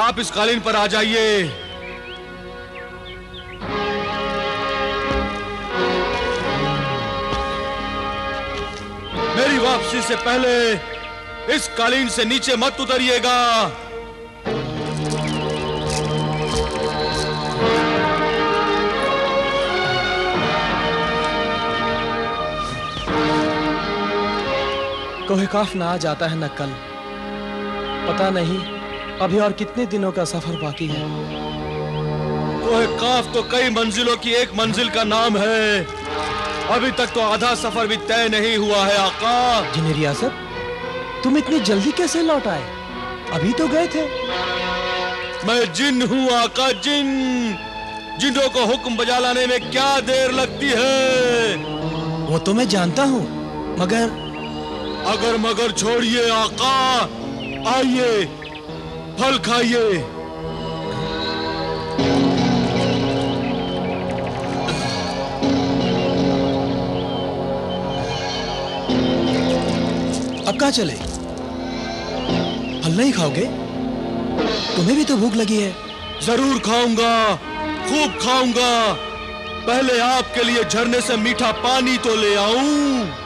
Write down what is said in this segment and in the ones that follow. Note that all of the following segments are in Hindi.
आप इस कालीन पर आ जाइए। मेरी वापसी से पहले इस कालीन से नीचे मत उतरिएगा। कोहे काफ ना आ जाता है न कल, पता नहीं अभी और कितने दिनों का सफर बाकी है। कोहे काफ तो कई मंजिलों की एक मंजिल का नाम है। अभी तक तो आधा सफर भी तय नहीं हुआ है आका। जिन रियासत, तुम इतनी जल्दी कैसे लौट आए? अभी तो गए थे। मैं जिन हूँ आका, जिन। जिन्नों को हुक्म बजा लाने में क्या देर लगती है? वो तो मैं जानता हूँ, मगर अगर मगर छोड़िए आका, आइए फल खाइए। अब कहाँ चले? फल नहीं खाओगे? तुम्हें भी तो भूख लगी है। जरूर खाऊंगा, खूब खाऊंगा। पहले आपके लिए झरने से मीठा पानी तो ले आऊं।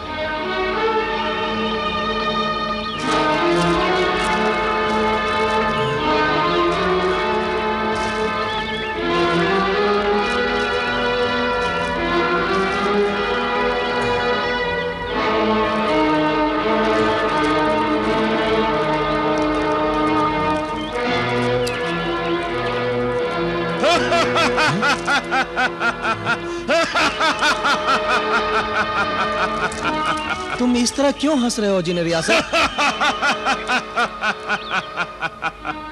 तुम इस तरह क्यों हंस रहे हो जिन रियासत?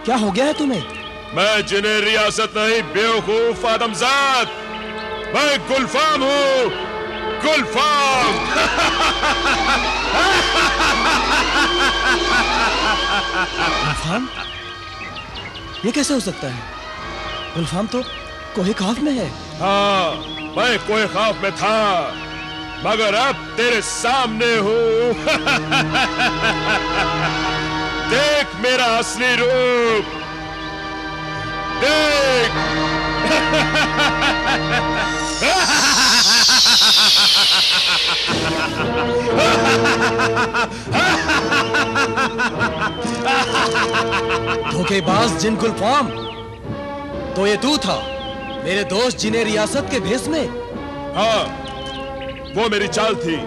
क्या हो गया है तुम्हें? मैं जिन रियासत नहीं, बेवकूफ आदमजाद। मैं गुलफाम हूँ, गुलफाम। गुलफाम? ये कैसे हो सकता है? गुलफाम तो कोहे खाफ में है। हाँ, मैं कोहे खाफ में था, मगर अब तेरे सामने हूँ। देख मेरा असली रूप, देख। धोखेबाज जिन गुलफाम, तो ये तू था मेरे दोस्त जिने रियासत के भेष में? हाँ, वो मेरी चाल थी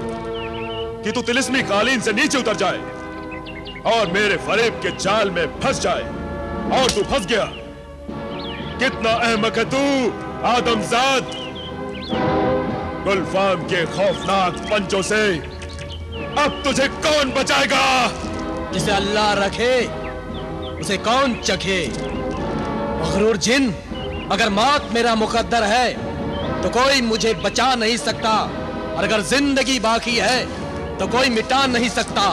कि तू तिलिस्मी कालीन से नीचे उतर जाए और मेरे फरेब के जाल में फंस जाए, और तू फंस गया। कितना अहमक है तू आदमजाद। गुलफाम के खौफनाक पंचों से अब तुझे कौन बचाएगा? जिसे अल्लाह रखे उसे कौन चखे। मगरूर जिन, अगर मौत मेरा मुकद्दर है तो कोई मुझे बचा नहीं सकता, और अगर जिंदगी बाकी है तो कोई मिटा नहीं सकता।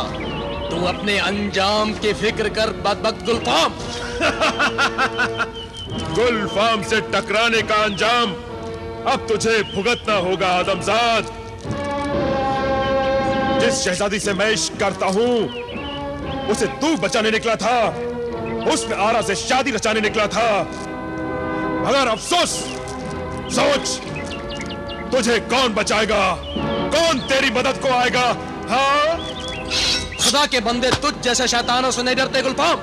तू अपने अंजाम की फिक्र कर बदबख्त गुलफाम। गुलफाम से टकराने का अंजाम अब तुझे भुगतना होगा आदमजाद। जिस शहजादी से मैं इश्क करता हूं उसे तू बचाने निकला था, उसमें आरा से शादी रचाने निकला था, मगर अफसोस। सोच, तुझे कौन बचाएगा? कौन तेरी मदद को आएगा? हाँ? खुदा के बंदे तुझ जैसे शैतानों से नहीं डरते गुलफाम।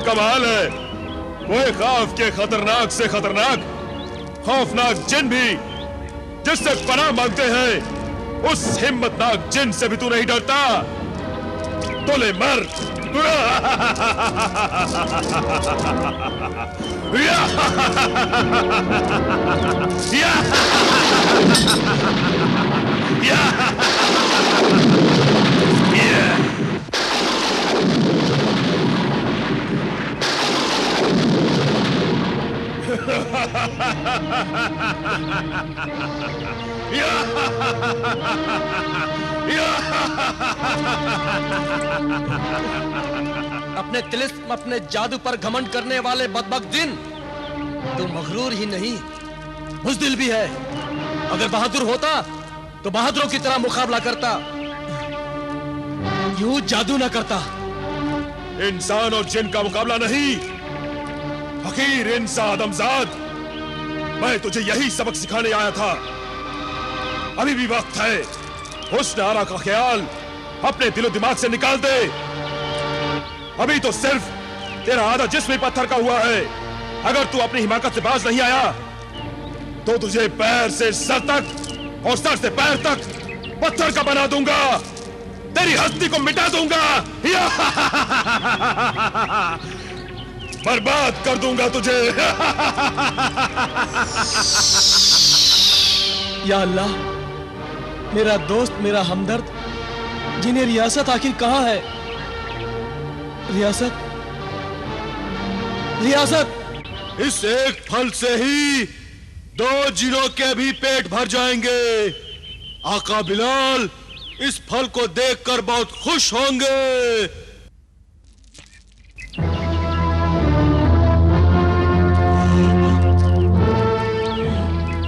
कमाल है, वो खौफ के खतरनाक से खतरनाक खौफनाक जिन भी जिससे पनाह मांगते हैं, उस हिम्मतनाक जिन से भी तू नहीं डरता। तोले मर। अपने तिलिस्म, अपने जादू पर घमंड करने वाले बदबख्त जिन, तू मगरूर ही नहीं बुज़दिल भी है। अगर बहादुर होता तो बहादुरों की तरह मुकाबला करता, यूं जादू ना करता। इंसान और जिन का मुकाबला नहीं। फकीर इंसान आदमजाद, मैं तुझे यही सबक सिखाने आया था। अभी भी वक्त है, हुस्न आरा का ख्याल अपने दिलो दिमाग से निकाल दे। अभी तो सिर्फ तेरा आधा जिस्म ही पत्थर का हुआ है। अगर तू अपनी हिमाकत से बाज नहीं आया तो तुझे पैर से सर तक और सर से पैर तक पत्थर का बना दूंगा, तेरी हस्ती को मिटा दूंगा, बर्बाद कर दूंगा तुझे। या अल्लाह, मेरा दोस्त, मेरा हमदर्द, जिन्हें रियासत आखिर कहां है? रियासत, रियासत! इस एक फल से ही 2 जिनों के भी पेट भर जाएंगे। आका बिलाल इस फल को देखकर बहुत खुश होंगे।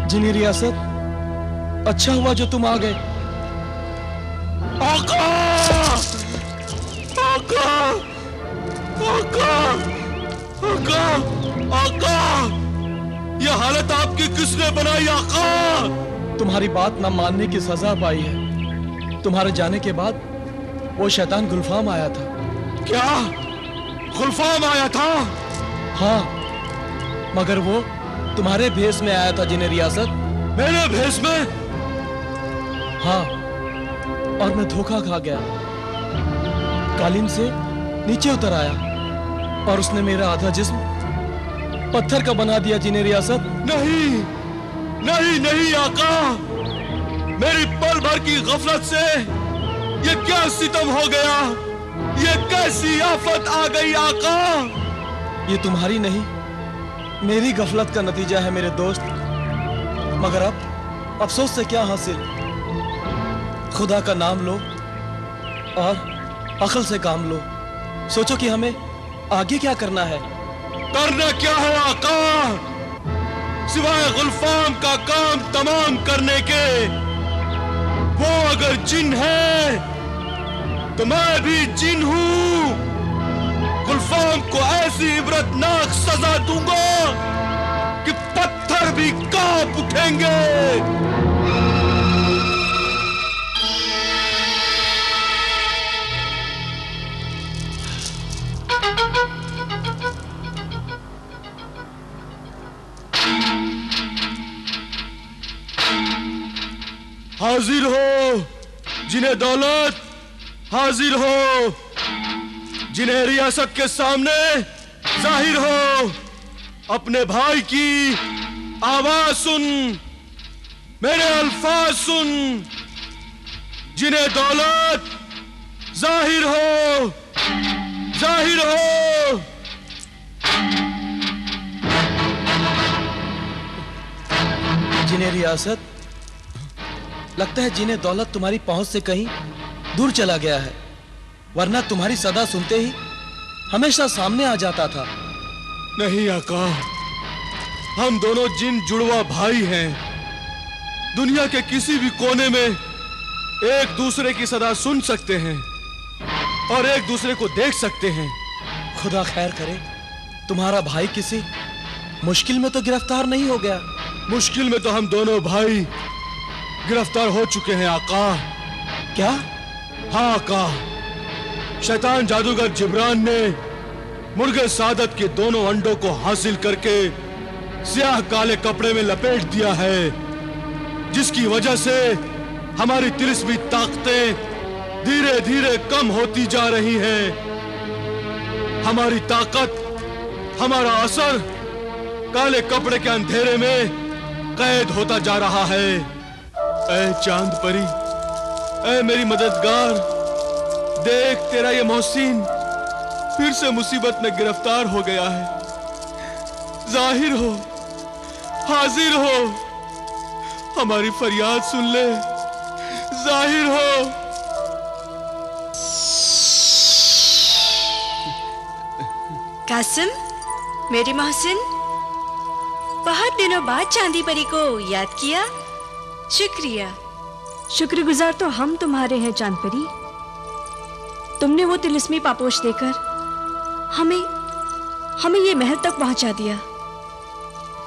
जिन्हें रियासत, अच्छा हुआ जो तुम आ गए। आका! आका! आका! आका! आका! यह हालत आपकी किसने बनाई आका? तुम्हारी बात न मानने की सजा पाई है। तुम्हारे जाने के बाद वो शैतान गुलफाम आया था। क्या? गुलफाम आया था? हाँ, मगर वो तुम्हारे भेष में आया था जिन्हें रियासत। मेरे भेष में? हाँ, और मैं धोखा खा गया। कालीन से नीचे उतर आया और उसने मेरा आधा जिस्म पत्थर का बना दिया जिन्हें रियासत। नहीं, नहीं, नहीं आका, मेरी पल भर की गफलत से ये क्या सितम हो गया? ये कैसी आफत आ गई आका? ये तुम्हारी नहीं, मेरी गफलत का नतीजा है मेरे दोस्त। मगर अब अफसोस से क्या हासिल? खुदा का नाम लो और अक्ल से काम लो। सोचो कि हमें आगे क्या करना है। करना क्या है आका? सिवाय गुलफाम का काम तमाम करने के। वो अगर जिन है तो मैं भी जिन हूं। गुलफाम को ऐसी इबरतनाक सजा दूंगा कि पत्थर भी कांप उठेंगे। हाजिर हो जिन्हें दौलत, हाजिर हो जिन्हें रियासत के सामने जाहिर हो। अपने भाई की आवाज सुन, मेरे अल्फाज सुन। जिन्हें दौलत, जाहिर हो, जाहिर हो। जिन्हें रियासत, लगता है जिन्हें दौलत तुम्हारी पहुंच से कहीं दूर चला गया है, वरना तुम्हारी सदा सुनते ही हमेशा सामने आ जाता था। नहीं आका, हम दोनों जिन जुड़वा भाई हैं। दुनिया के किसी भी कोने में एक दूसरे की सदा सुन सकते हैं और एक दूसरे को देख सकते हैं। खुदा खैर करे, तुम्हारा भाई किसी मुश्किल में तो गिरफ्तार नहीं हो गया? मुश्किल में तो हम दोनों भाई गिरफ्तार हो चुके हैं आका। क्या? हाँ आका, शैतान जादूगर जिब्रान ने मुर्गे सादत के दोनों अंडों को हासिल करके स्याह काले कपड़े में लपेट दिया है, जिसकी वजह से हमारी तिलिस्मी ताकतें धीरे धीरे कम होती जा रही हैं। हमारी ताकत, हमारा असर काले कपड़े के अंधेरे में कैद होता जा रहा है। ऐ चांद परी, ऐ मेरी मददगार, देख तेरा ये मोहसिन फिर से मुसीबत में गिरफ्तार हो गया है। जाहिर हो, हाजिर हो, हमारी फरियाद सुन ले। जाहिर हो। कासिम, मेरी मोहसिन, बहुत दिनों बाद चांदी परी को याद किया। शुक्रिया। शुक्रगुजार तो हम तुम्हारे हैं चांद परी। तुमने वो तिलिस्मी पापोश देकर हमें ये महल तक पहुंचा दिया,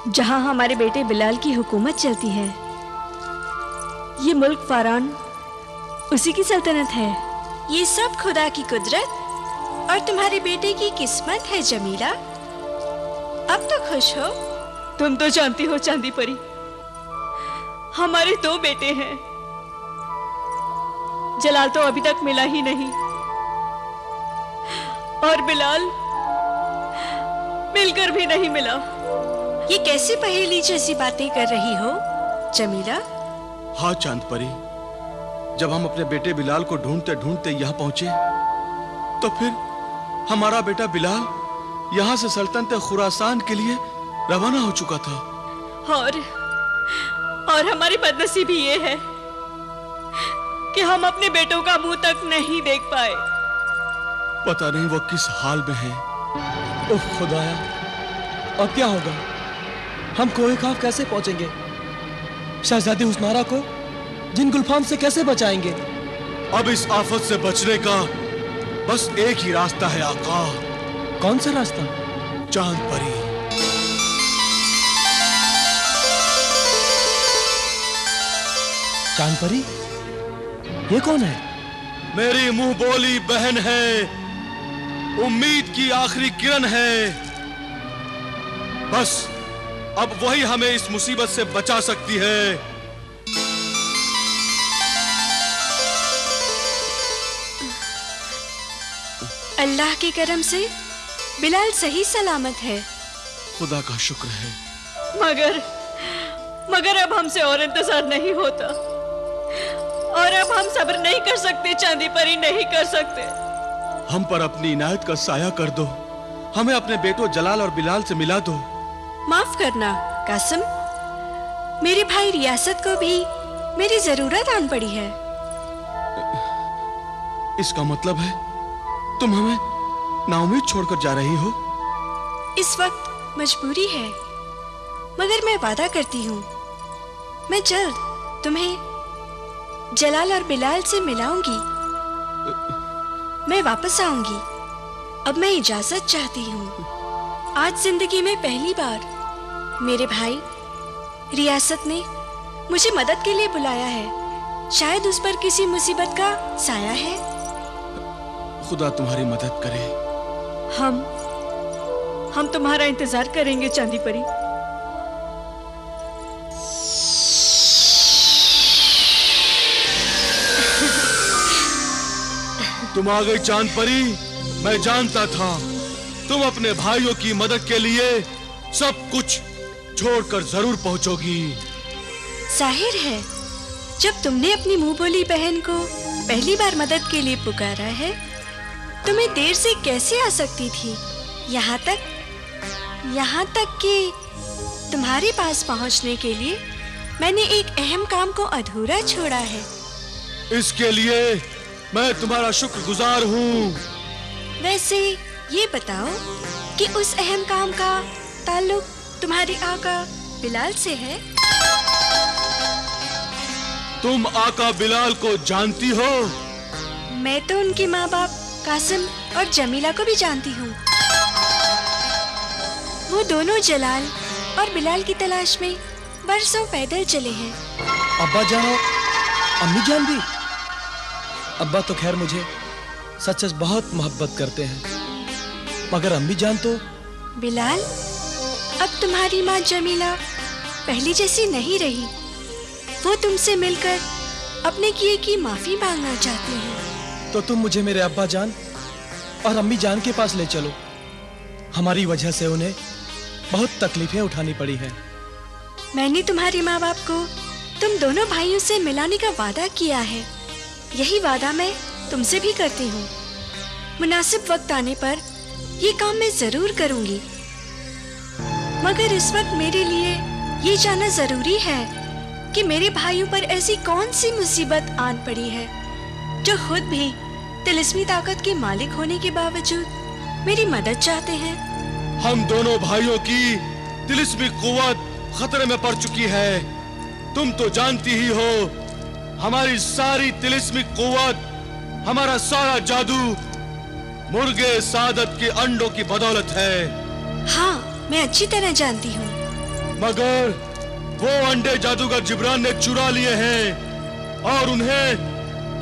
जहां हमारे बेटे बिलाल की हुकूमत चलती है। ये मुल्क फारान उसी की सल्तनत है। ये सब खुदा की कुदरत और तुम्हारे बेटे की किस्मत है जमीला। अब तो खुश हो। तुम तो जानती हो चांदी परी, हमारे 2 बेटे हैं। जलाल तो अभी तक मिला ही नहीं, और बिलाल मिलकर भी नहीं मिला। ये कैसी पहेली जैसी बातें कर रही हो जमीला? हाँ चांद परी, जब हम अपने बेटे बिलाल को ढूंढते ढूंढते यहाँ पहुंचे, तो फिर हमारा बेटा बिलाल यहाँ से सल्तनत खुरासान के लिए रवाना हो चुका था। और हमारी बदनसीबी ये है कि हम अपने बेटों का मुंह तक नहीं देख पाए। पता नहीं वो किस हाल में हैं। ओह खुदाया, अब क्या होगा? हम कोहे खाफ कैसे पहुंचेंगे? शहजादी हुस्नारा को जिन गुल्फाम से कैसे बचाएंगे? अब इस आफत से बचने का बस एक ही रास्ता है आका। कौन सा रास्ता? चांद परी। चांद परी? ये कौन है? मेरी मुंह बोली बहन है, उम्मीद की आखिरी किरण है। बस अब वही हमें इस मुसीबत से बचा सकती है। अल्लाह के करम से बिलाल सही सलामत है। खुदा का शुक्र है। मगर अब हमसे और इंतजार नहीं होता, और अब हम सब्र नहीं कर सकते चांदी परी, नहीं कर सकते। हम पर अपनी इनायत का साया कर दो, हमें अपने बेटों जलाल और बिलाल से मिला दो। माफ करना कासिम, मेरे भाई रियासत को भी मेरी जरूरत आन पड़ी है। इसका मतलब है तुम हमें नाउम्मीद छोड़कर जा रही हो? इस वक्त मजबूरी है, मगर मैं वादा करती हूँ मैं जल्द तुम्हें जलाल और बिलाल से मिलाऊंगी। मैं वापस आऊंगी। अब मैं इजाजत चाहती हूँ। आज जिंदगी में पहली बार मेरे भाई रियासत ने मुझे मदद के लिए बुलाया है। शायद उस पर किसी मुसीबत का साया है। खुदा तुम्हारी मदद करे। हम तुम्हारा इंतजार करेंगे चांदी परी। तुम आ गई चांद परी। मैं जानता था तुम अपने भाइयों की मदद के लिए सब कुछ छोड़कर जरूर पहुंचोगी। जाहिर है, जब तुमने अपनी मुंह बोली बहन को पहली बार मदद के लिए पुकारा है, तुम्हें देर से कैसे आ सकती थी? यहाँ तक कि तुम्हारे पास पहुँचने के लिए मैंने एक अहम काम को अधूरा छोड़ा है। इसके लिए मैं तुम्हारा शुक्रगुजार हूँ। वैसे ये बताओ कि उस अहम काम का ताल्लुक तुम्हारे आका बिलाल से है? तुम आका बिलाल को जानती हो? मैं तो उनके माँ बाप कासिम और जमीला को भी जानती हूँ। वो दोनों जलाल और बिलाल की तलाश में बरसों पैदल चले हैं। अब्बा जान और अम्मी जान भी? अब्बा तो खैर मुझे सच बहुत मोहब्बत करते हैं, मगर अम्मी जान तो। बिलाल, अब तुम्हारी माँ जमीला पहली जैसी नहीं रही। वो तुमसे मिलकर अपने किए की माफी मांगना चाहती हैं। तो तुम मुझे मेरे अब्बा जान और अम्मी जान के पास ले चलो। हमारी वजह से उन्हें बहुत तकलीफें उठानी पड़ी हैं। मैंने तुम्हारे माँ बाप को तुम दोनों भाइयों से मिलाने का वादा किया है। यही वादा मैं तुमसे भी करती हूँ। मुनासिब वक्त आने पर ये काम मैं जरूर करूँगी, मगर इस वक्त मेरे लिए ये जानना जरूरी है कि मेरे भाइयों पर ऐसी कौन सी मुसीबत आन पड़ी है जो खुद भी तिलिस्मी ताकत के मालिक होने के बावजूद मेरी मदद चाहते हैं। हम दोनों भाइयों की तिलिस्मी कुव्वत खतरे में पड़ चुकी है। तुम तो जानती ही हो, हमारी सारी तिलिस्मी कुव्वत, हमारा सारा जादू मुर्गे सादत के अंडों की बदौलत है। हाँ, मैं अच्छी तरह जानती हूँ। मगर वो अंडे जादूगर जिब्रान ने चुरा लिए हैं और उन्हें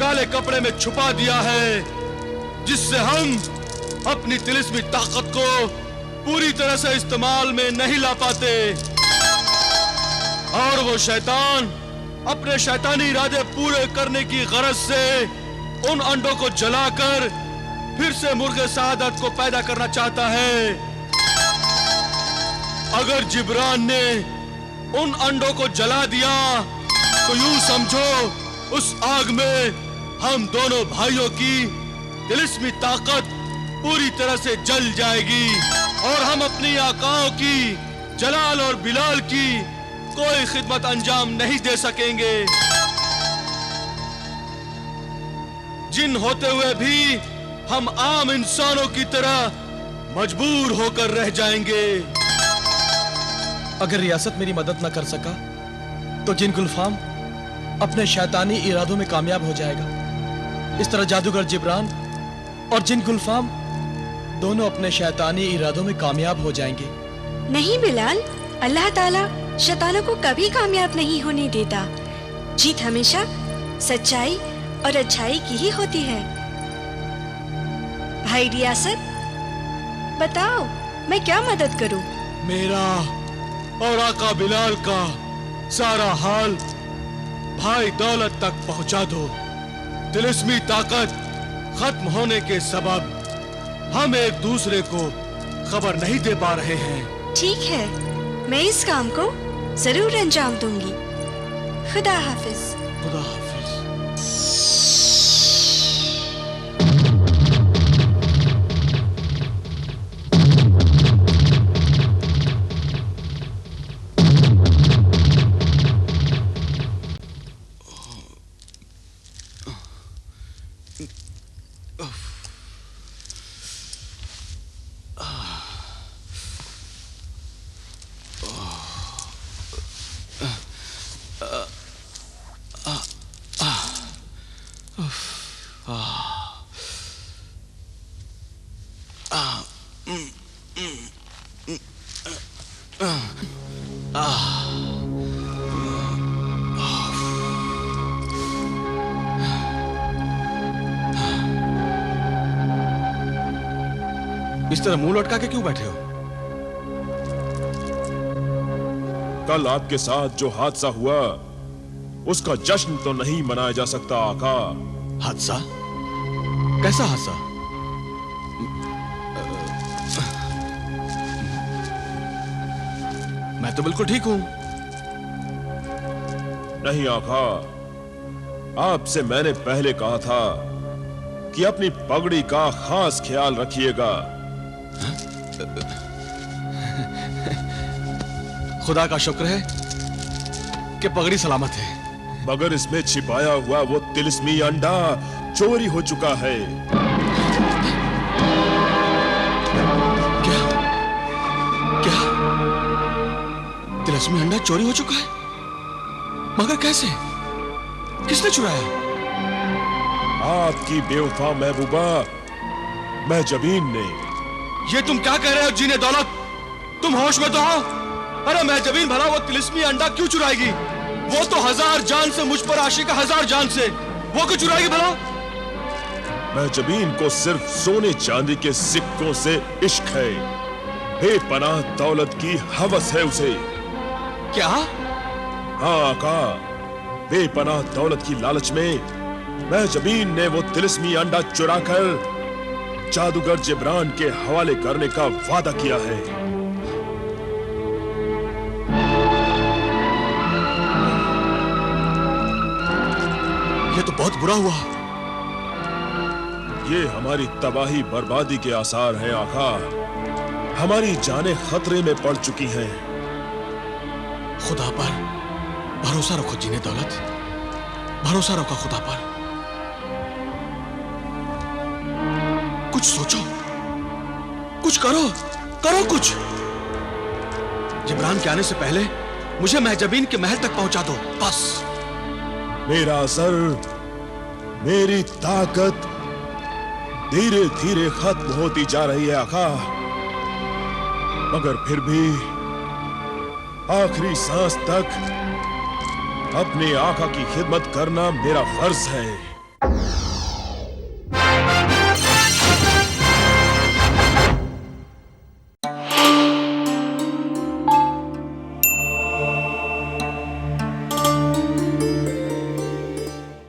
काले कपड़े में छुपा दिया है, जिससे हम अपनी तिलिस्मी ताकत को पूरी तरह से इस्तेमाल में नहीं ला पाते। और वो शैतान अपने शैतानी इरादे पूरे करने की गरज से उन अंडों को जलाकर फिर से मुर्गे सादत को पैदा करना चाहता है। अगर जिब्रान ने उन अंडों को जला दिया तो यूं समझो उस आग में हम दोनों भाइयों की तिलिस्मी ताकत पूरी तरह से जल जाएगी और हम अपनी आकाओं की, जलाल और बिलाल की कोई खिदमत अंजाम नहीं दे सकेंगे। जिन होते हुए भी हम आम इंसानों की तरह मजबूर होकर रह जाएंगे। अगर रियासत मेरी मदद न कर सका तो जिन गुलफाम अपने शैतानी इरादों में कामयाब हो जाएगा। इस तरह जादूगर जिब्रान और जिन गुलफाम दोनों अपने शैतानी इरादों में कामयाब हो जाएंगे। नहीं बिलाल, अल्लाह ताला शैतानों को कभी कामयाब नहीं होने देता। जीत हमेशा सच्चाई और अच्छाई की ही होती है। भाई रियासत, बताओ मैं क्या मदद करूं? मेरा और आका बिलाल का सारा हाल भाई दौलत तक पहुंचा दो। तिलिस्मी ताकत खत्म होने के सबब हम एक दूसरे को खबर नहीं दे पा रहे हैं। ठीक है, मैं इस काम को जरूर अंजाम दूंगी। खुदा हाफिज। खुदा हाफिज। इस तरह मुंह लटका के क्यों बैठे हो? कल आपके साथ जो हादसा हुआ उसका जश्न तो नहीं मनाया जा सकता आका। हादसा? कैसा हादसा? मैं तो बिल्कुल ठीक हूं। नहीं आका, आपसे मैंने पहले कहा था कि अपनी पगड़ी का खास ख्याल रखिएगा। खुदा का शुक्र है कि पगड़ी सलामत है, मगर इसमें छिपाया हुआ वो तिलिस्मी अंडा चोरी हो चुका है। क्या? क्या? तिलिस्मी अंडा चोरी हो चुका है? मगर कैसे? किसने चुराया? आपकी बेवफा महबूबा महजबीन ने। ये तुम क्या कह रहे हो जीने दौलत? तुम होश में तो हो? अरे महजबीन भला वो तिलिस्मी अंडा क्यों चुराएगी? वो तो 1000 जान से मुझ पर आशिका 1000 जान से, वो क्यों चुराएगी भला? महजबीन को सिर्फ सोने चांदी के सिक्कों से इश्क है, बेपनाह दौलत की हवस है उसे। क्या? हाँ आका, बेपनाह दौलत की लालच में महजबीन ने वो तिलिस्मी अंडा चुराकर जादूगर जिब्रान के हवाले करने का वादा किया है। ये तो बहुत बुरा हुआ। ये हमारी तबाही बर्बादी के आसार हैं आका। हमारी जानें खतरे में पड़ चुकी हैं। खुदा पर भरोसा रखो जीने दौलत, भरोसा रखो खुदा पर। कुछ सोचो, कुछ करो, करो कुछ। जिब्रान के आने से पहले मुझे महजबीन के महल तक पहुंचा दो, बस। मेरा असर, मेरी ताकत धीरे धीरे खत्म होती जा रही है आका, मगर फिर भी आखिरी सांस तक अपने आका की खिदमत करना मेरा फर्ज है।